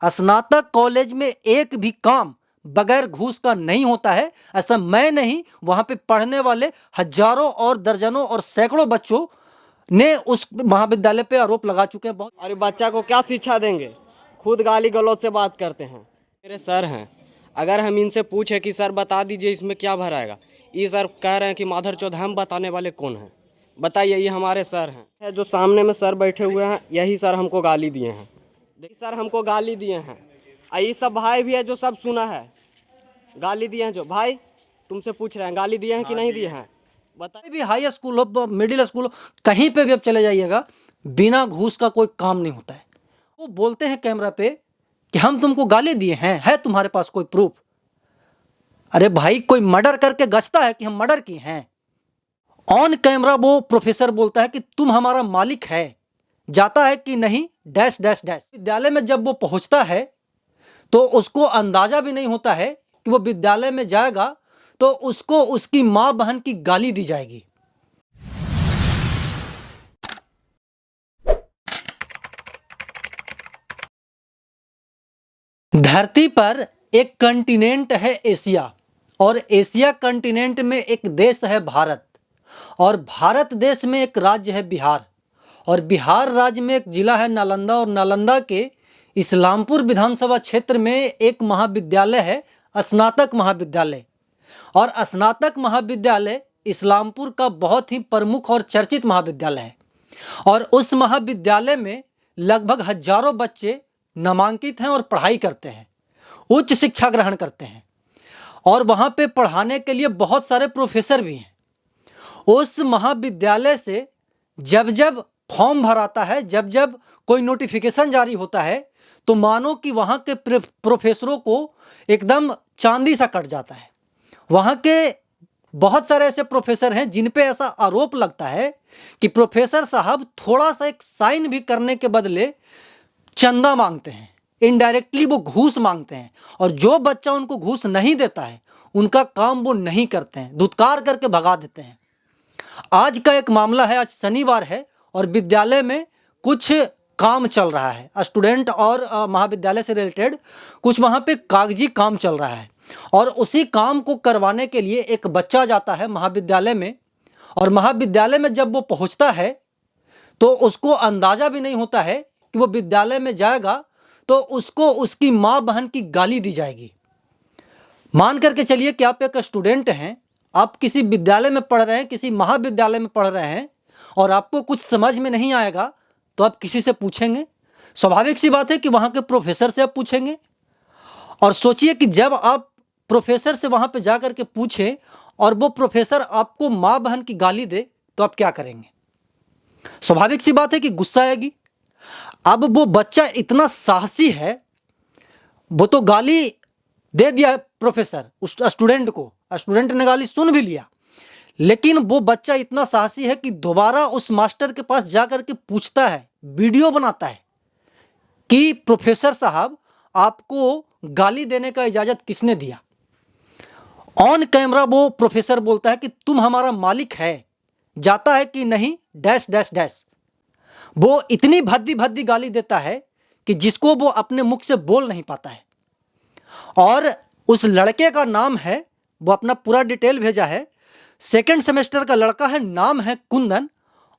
स्नातक कॉलेज में एक भी काम बगैर घूस का नहीं होता है। ऐसा मैं नहीं, वहां पे पढ़ने वाले हजारों और दर्जनों और सैकड़ों बच्चों ने उस महाविद्यालय पे आरोप लगा चुके हैं। बहुत और ये बच्चा को क्या शिक्षा देंगे? खुद गाली गलौज से बात करते हैं। मेरे सर हैं, अगर हम इनसे पूछे कि सर बता दीजिए इसमें क्या भराएगा, ये सर कह रहे हैं कि माधर चौध हम बताने वाले कौन हैं? बताइए, ये हमारे सर हैं। जो सामने में सर बैठे हुए हैं, यही सर हमको गाली दिए हैं। देखिए सर हमको गाली दिए हैं, और ये सब भाई भी है जो सब सुना है। गाली दिए हैं जो भाई, तुमसे पूछ रहे हैं गाली दिए हैं कि नहीं दिए हैं? कोई भी हाई स्कूल हो, मिडिल स्कूल हो, कहीं पे भी अब चले जाइएगा, बिना घूस का कोई काम नहीं होता है। वो बोलते हैं कैमरा पे कि हम तुमको गाली दिए हैं, है तुम्हारे पास कोई प्रूफ? अरे भाई, कोई मर्डर करके गछता है कि हम मर्डर किए हैं? ऑन कैमरा वो प्रोफेसर बोलता है कि तुम हमारा मालिक है, जाता है कि नहीं डैश डैश डैश। विद्यालय में जब वो पहुंचता है तो उसको अंदाजा भी नहीं होता है कि वो विद्यालय में जाएगा तो उसको उसकी माँ बहन की गाली दी जाएगी। धरती पर एक कंटिनेंट है एशिया, और एशिया कंटिनेंट में एक देश है भारत, और भारत देश में एक राज्य है बिहार, और बिहार राज्य में एक जिला है नालंदा, और नालंदा के इस्लामपुर विधानसभा क्षेत्र में एक महाविद्यालय है, स्नातक महाविद्यालय। और स्नातक महाविद्यालय इस्लामपुर का बहुत ही प्रमुख और चर्चित महाविद्यालय है, और उस महाविद्यालय में लगभग हजारों बच्चे नामांकित हैं और पढ़ाई करते हैं, उच्च शिक्षा ग्रहण करते हैं, और वहाँ पे पढ़ाने के लिए बहुत सारे प्रोफेसर भी हैं। उस महाविद्यालय से जब जब फॉर्म भराता है, जब जब कोई नोटिफिकेशन जारी होता है, तो मानो कि वहाँ के प्रोफेसरों को एकदम चांदी सा कट जाता है। वहाँ के बहुत सारे ऐसे प्रोफेसर हैं जिन पे ऐसा आरोप लगता है कि प्रोफेसर साहब थोड़ा सा एक साइन भी करने के बदले चंदा मांगते हैं, इनडायरेक्टली वो घूस मांगते हैं, और जो बच्चा उनको घूस नहीं देता है उनका काम वो नहीं करते हैं, धुतकार करके भगा देते हैं। आज का एक मामला है, आज शनिवार है और विद्यालय में कुछ काम चल रहा है, स्टूडेंट और महाविद्यालय से रिलेटेड कुछ वहाँ पे कागजी काम चल रहा है, और उसी काम को करवाने के लिए एक बच्चा जाता है महाविद्यालय में, और महाविद्यालय में जब वो पहुँचता है तो उसको अंदाज़ा भी नहीं होता है कि वो विद्यालय में जाएगा तो उसको उसकी माँ बहन की गाली दी जाएगी। मान करके चलिए कि आप एक स्टूडेंट हैं, आप किसी विद्यालय में पढ़ रहे हैं, किसी महाविद्यालय में पढ़ रहे हैं, और आपको कुछ समझ में नहीं आएगा तो आप किसी से पूछेंगे। स्वाभाविक सी बात है कि वहाँ के प्रोफेसर से आप पूछेंगे, और सोचिए कि जब आप प्रोफेसर से वहाँ पे जा कर के पूछें और वो प्रोफेसर आपको माँ बहन की गाली दे तो आप क्या करेंगे? स्वाभाविक सी बात है कि गुस्सा आएगी। अब वो बच्चा इतना साहसी है, वो तो गाली दे दिया प्रोफेसर उस स्टूडेंट को, स्टूडेंट ने गाली सुन भी लिया, लेकिन वो बच्चा इतना साहसी है कि दोबारा उस मास्टर के पास जा कर के पूछता है, वीडियो बनाता है कि प्रोफेसर साहब आपको गाली देने का इजाज़त किसने दिया। ऑन कैमरा वो प्रोफेसर बोलता है कि तुम हमारा मालिक है, जाता है कि नहीं डैश डैश डैश। वो इतनी भद्दी भद्दी गाली देता है कि जिसको वो अपने मुख से बोल नहीं पाता है। और उस लड़के का नाम है, वो अपना पूरा डिटेल भेजा है, सेकंड सेमेस्टर का लड़का है, नाम है कुंदन,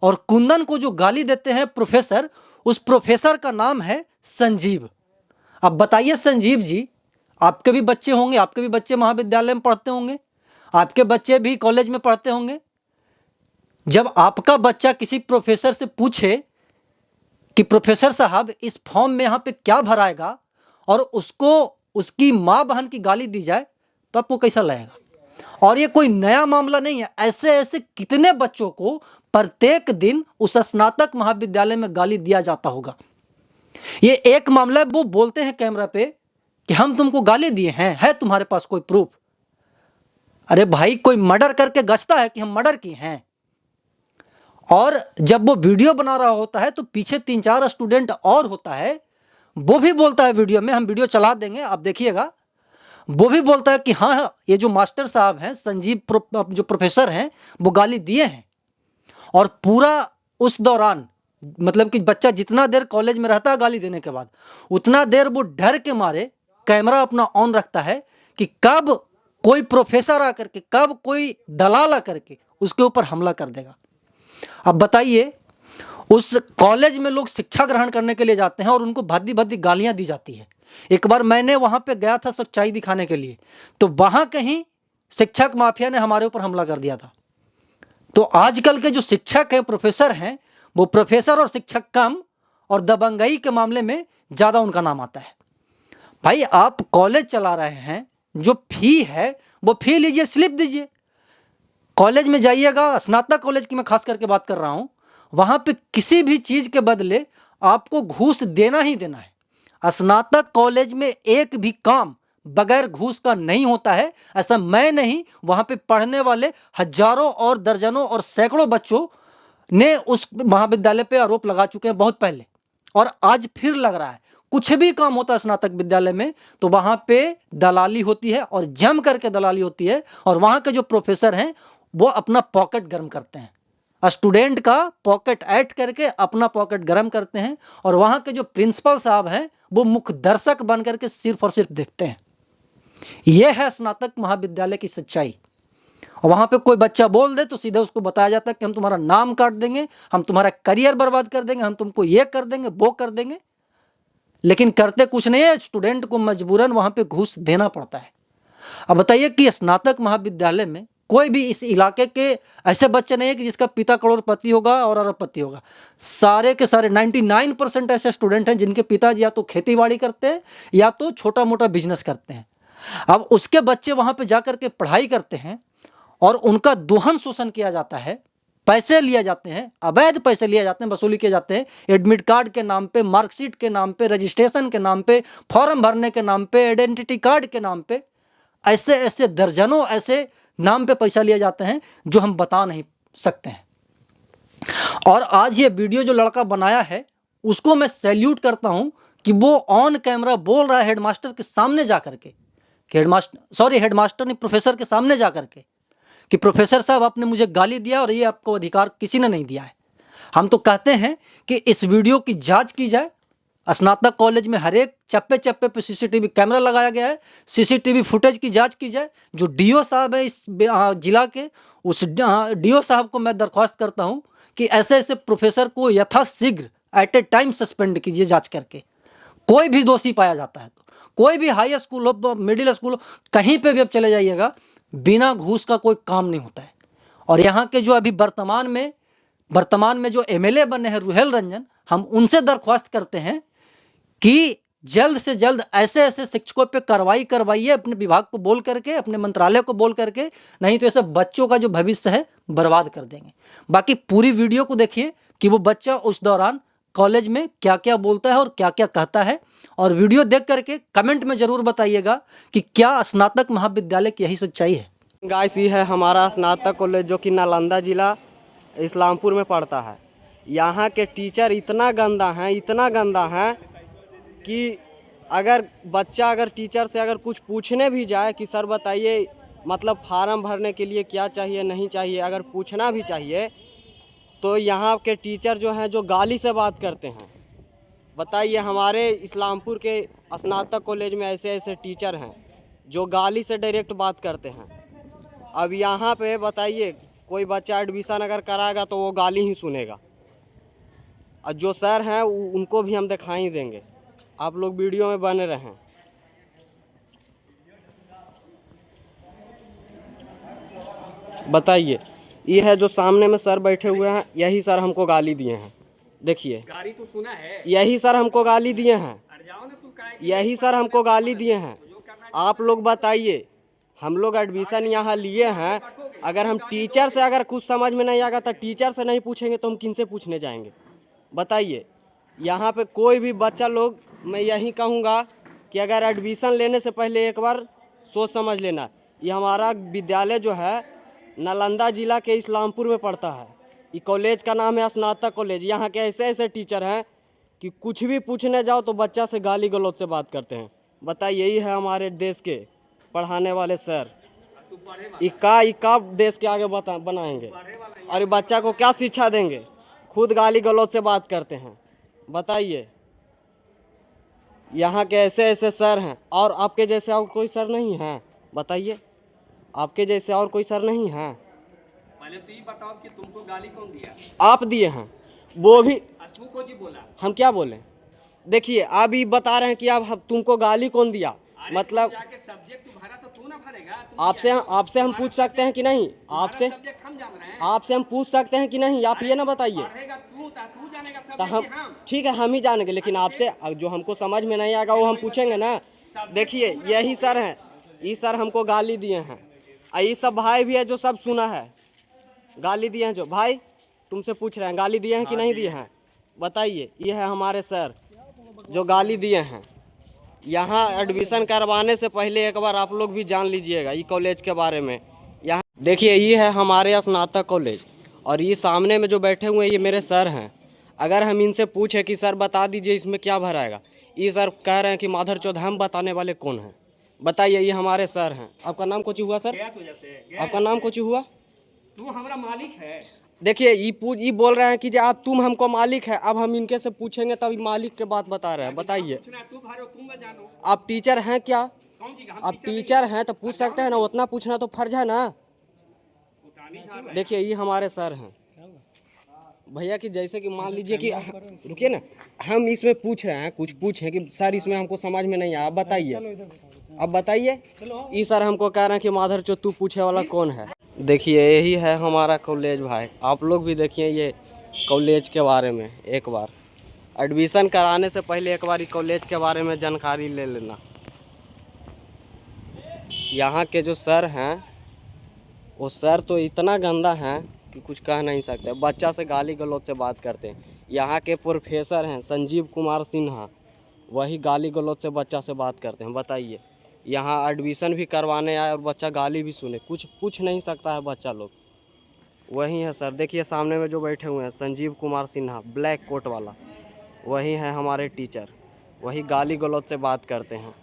और कुंदन को जो गाली देते हैं प्रोफेसर, उस प्रोफेसर का नाम है संजीव। अब बताइए संजीव जी, आपके भी बच्चे होंगे, आपके भी बच्चे महाविद्यालय में पढ़ते होंगे, आपके बच्चे भी कॉलेज में पढ़ते होंगे। जब आपका बच्चा किसी प्रोफेसर से पूछे कि प्रोफेसर साहब इस फॉर्म में यहाँ पे क्या भराएगा, और उसको उसकी माँ बहन की गाली दी जाए, तो आपको कैसा लगेगा? और ये कोई नया मामला नहीं है, ऐसे ऐसे कितने बच्चों को प्रत्येक दिन उस स्नातक महाविद्यालय में गाली दिया जाता होगा। ये एक मामला है। वो बोलते हैं कैमरा पे कि हम तुमको गाली दिए हैं, है तुम्हारे पास कोई प्रूफ? अरे भाई, कोई मर्डर करके गछता है कि हम मर्डर किए हैं? और जब वो वीडियो बना रहा होता है तो पीछे 3-4 स्टूडेंट और होता है, वो भी बोलता है वीडियो में, हम वीडियो चला देंगे आप देखिएगा, वो भी बोलता है कि हाँ, ये जो मास्टर साहब हैं संजीव जो प्रोफेसर हैं वो गाली दिए हैं। और पूरा उस दौरान मतलब कि बच्चा जितना देर कॉलेज में रहता है गाली देने के बाद, उतना देर वो डर के मारे कैमरा अपना ऑन रखता है कि कब कोई प्रोफेसर आकर के, कब कोई दलाल आकर के उसके ऊपर हमला कर देगा। अब बताइए, उस कॉलेज में लोग शिक्षा ग्रहण करने के लिए जाते हैं और उनको भद्दी भद्दी गालियां दी जाती है। एक बार मैंने वहां पे गया था सच्चाई दिखाने के लिए, तो वहां कहीं शिक्षक माफिया ने हमारे ऊपर हमला कर दिया था। तो आजकल के जो शिक्षक हैं, प्रोफेसर हैं, वो प्रोफेसर और शिक्षक कम, और दबंगई के मामले में ज़्यादा उनका नाम आता है। भाई आप कॉलेज चला रहे हैं, जो फी है वो फी लीजिए, स्लिप दीजिए। कॉलेज में जाइएगा, स्नातक कॉलेज की मैं खास करके बात कर रहा हूँ, वहाँ पे किसी भी चीज़ के बदले आपको घूस देना ही देना है। स्नातक कॉलेज में एक भी काम बगैर घूस का नहीं होता है। ऐसा मैं नहीं, वहाँ पे पढ़ने वाले हजारों और दर्जनों और सैकड़ों बच्चों ने उस महाविद्यालय पे आरोप लगा चुके हैं बहुत पहले, और आज फिर लग रहा है। कुछ भी काम होता है स्नातक विद्यालय में तो वहाँ पे दलाली होती है, और जम करके दलाली होती है, और वहाँ के जो प्रोफेसर हैं वो अपना पॉकेट गर्म करते हैं, स्टूडेंट का पॉकेट ऐड करके अपना पॉकेट गर्म करते हैं, और वहाँ के जो प्रिंसिपल साहब हैं वो मुख्य दर्शक बन करके सिर्फ और सिर्फ देखते हैं। यह है स्नातक महाविद्यालय की सच्चाई। और वहाँ पे कोई बच्चा बोल दे तो सीधे उसको बताया जाता है कि हम तुम्हारा नाम काट देंगे, हम तुम्हारा करियर बर्बाद कर देंगे, हम तुमको ये कर देंगे, वो कर देंगे। लेकिन करते कुछ नहीं है, स्टूडेंट को मजबूरन वहाँ पे घूस देना पड़ता है। अब बताइए कि स्नातक महाविद्यालय में कोई भी इस इलाके के ऐसे बच्चे नहीं है कि जिसका पिता करोड़पति होगा और अरबपति होगा। सारे के सारे 99% ऐसे स्टूडेंट हैं जिनके पिताजी या तो खेती बाड़ी करते हैं या तो छोटा मोटा बिजनेस करते हैं। अब उसके बच्चे वहाँ पे जा कर के पढ़ाई करते हैं और उनका दोहन शोषण किया जाता है, पैसे लिए जाते हैं, अवैध पैसे लिए जाते हैं, वसूली किए जाते हैं, एडमिट कार्ड के नाम पे, मार्कशीट के नाम पे, रजिस्ट्रेशन के नाम पे, फॉर्म भरने के नाम पे, आइडेंटिटी कार्ड के नाम पे, ऐसे ऐसे दर्जनों ऐसे नाम पे पैसा लिया जाते हैं जो हम बता नहीं सकते हैं। और आज ये वीडियो जो लड़का बनाया है उसको मैं सैल्यूट करता हूं कि वो ऑन कैमरा बोल रहा है हेडमास्टर के सामने जा करके, कि हेडमास्टर नहीं, प्रोफेसर के सामने जा करके, कि प्रोफेसर साहब आपने मुझे गाली दिया और ये आपको अधिकार किसी ने नहीं दिया है। हम तो कहते हैं कि इस वीडियो की जांच की जाए। स्नातक कॉलेज में हर एक चप्पे चप्पे पे सीसीटीवी कैमरा लगाया गया है, सीसीटीवी फुटेज की जांच की जाए। जो डीओ साहब है इस जिला के, उस डीओ साहब को मैं दरख्वास्त करता हूं कि ऐसे ऐसे प्रोफेसर को यथाशीघ्र एट ए टाइम सस्पेंड कीजिए जांच करके। कोई भी दोषी पाया जाता है तो, कोई भी हाई स्कूल हो, मिडिल स्कूल हो, कहीं पे भी अब चले जाइएगा, बिना घूस का कोई काम नहीं होता है। और यहाँ के जो अभी वर्तमान में जो एमएलए बने हैं रुहेल रंजन, हम उनसे दरख्वास्त करते हैं कि जल्द से जल्द ऐसे ऐसे शिक्षकों पे कार्रवाई करवाइए, अपने विभाग को बोल करके, अपने मंत्रालय को बोल करके, नहीं तो ऐसे बच्चों का जो भविष्य है बर्बाद कर देंगे। बाकी पूरी वीडियो को देखिए कि वो बच्चा उस दौरान कॉलेज में क्या क्या बोलता है और क्या क्या कहता है, और वीडियो देख करके कमेंट में ज़रूर बताइएगा कि क्या स्नातक महाविद्यालय की यही सच्चाई है। गाइस, ये है हमारा स्नातक कॉलेज जो कि नालंदा जिला इस्लामपुर में पड़ता है। यहाँ के टीचर इतना गंदा हैं कि अगर बच्चा टीचर से अगर कुछ पूछने भी जाए कि सर बताइए मतलब फार्म भरने के लिए क्या चाहिए नहीं चाहिए, अगर पूछना भी चाहिए तो यहाँ के टीचर जो हैं जो गाली से बात करते हैं। बताइए, हमारे इस्लामपुर के स्नातक कॉलेज में ऐसे ऐसे टीचर हैं जो गाली से डायरेक्ट बात करते हैं। अब यहाँ पे बताइए, कोई बच्चा एडमिशन अगर कराएगा तो वो गाली ही सुनेगा। और जो सर हैं उनको भी हम दिखाई देंगे, आप लोग वीडियो में बने रहें। बताइए, ये है जो सामने में सर बैठे हुए हैं, यही सर हमको गाली दिए हैं। देखिए, गाली तो सुना है, यही सर हमको गाली दिए हैं, यही सर हमको गाली दिए हैं। आप लोग बताइए, हम लोग एडमिशन यहाँ लिए हैं, अगर हम टीचर से अगर कुछ समझ में नहीं आएगा तो टीचर से नहीं पूछेंगे तो हम किन से पूछने जाएंगे? बताइए, यहाँ पे कोई भी बच्चा लोग, मैं यही कहूँगा कि अगर एडमिशन लेने से पहले एक बार सोच समझ लेना। ये हमारा विद्यालय जो है नालंदा जिला के इस्लामपुर में पड़ता है। ये कॉलेज का नाम है स्नातक कॉलेज। यहाँ के ऐसे ऐसे टीचर हैं कि कुछ भी पूछने जाओ तो बच्चा से गाली गलौज से बात करते हैं। बताइए, यही है हमारे देश के पढ़ाने वाले सर। इक्का देश के आगे बनाएंगे और बच्चा को क्या शिक्षा देंगे? खुद गाली गलौज से बात करते हैं। बताइए, यहाँ के ऐसे ऐसे सर हैं और आपके जैसे और कोई सर नहीं हैं? बताइए, आपके जैसे और कोई सर नहीं हैं? पहले तो ये बताओ कि तुमको गाली कौन दिया? आप दिए हैं, वो भी। तू को जी बोला? हम क्या बोलें? देखिए, आप ये बता रहे हैं कि आप तुमको गाली कौन दिया, मतलब जाके सब्जेक्ट भरा तो तू ना भरेगा? आपसे हम पूछ सकते हैं कि नहीं? आपसे सब्जेक्ट हम जान रहे हैं। आपसे हम पूछ सकते हैं कि नहीं? आप ये ना बताइए। पढ़ेगा तू जानेगा तो सब्जेक्ट हम ठीक है, हम ही जानेंगे, लेकिन आपसे जो हमको समझ में नहीं आएगा वो हम पूछेंगे ना। देखिए, यही सर हैं, ये सर हमको गाली दिए हैं, और ये सब भाई भी है जो सब सुना है। गाली दिए हैं जो भाई, तुमसे पूछ रहे हैं गाली दिए हैं कि नहीं दिए हैं? बताइए, ये है हमारे सर जो गाली दिए हैं। यहाँ एडमिशन करवाने से पहले एक बार आप लोग भी जान लीजिएगा ये कॉलेज के बारे में। यहाँ देखिए, ये है हमारे स्नातक कॉलेज, और ये सामने में जो बैठे हुए हैं ये मेरे सर हैं। अगर हम इनसे पूछे कि सर बता दीजिए इसमें क्या भराएगा, ये सर कह रहे हैं कि माधर चौध हम बताने वाले कौन हैं? बताइए, ये हमारे सर हैं। आपका नाम कुछ हुआ सर? आपका नाम कुछ हुआ? तू हमारा मालिक है। देखिए, ये बोल रहे हैं कि जो आप तुम हमको मालिक है। अब हम इनके से पूछेंगे तब ये मालिक के बात बता रहे हैं। बताइए, तू भरो, तुम जानो। आप टीचर हैं क्या? कौन जी? हम आप टीचर हैं तो पूछ सकते हैं ना, उतना पूछना तो फर्ज है ना। देखिए, ये हमारे सर हैं भैया, कि जैसे कि मान लीजिए कि रुकिए ना, हम इसमें पूछ रहे हैं, कुछ पूछें कि सर इसमें हमको समझ में नहीं आया, आप बताइए। अब बताइए, ये सर हमको कह रहे हैं कि माधर चौथ तू पूछे वाला कौन है? देखिए, यही है हमारा कॉलेज भाई। आप लोग भी देखिए ये कॉलेज के बारे में एक बार, एडमिशन कराने से पहले एक बार कॉलेज के बारे में जानकारी ले लेना। यहाँ के जो सर हैं वो सर तो इतना गंदा हैं कि कुछ कह नहीं सकते। बच्चा से गाली गलौज से बात करते हैं। यहाँ के प्रोफेसर हैं संजीव कुमार सिन्हा, वही गाली गलौज से बच्चा से बात करते हैं। बताइए, यहाँ एडमिशन भी करवाने आए और बच्चा गाली भी सुने, कुछ पूछ नहीं सकता है बच्चा लोग। वही है सर, देखिए सामने में जो बैठे हुए हैं संजीव कुमार सिन्हा, ब्लैक कोट वाला, वही है हमारे टीचर, वही गाली गलौज से बात करते हैं।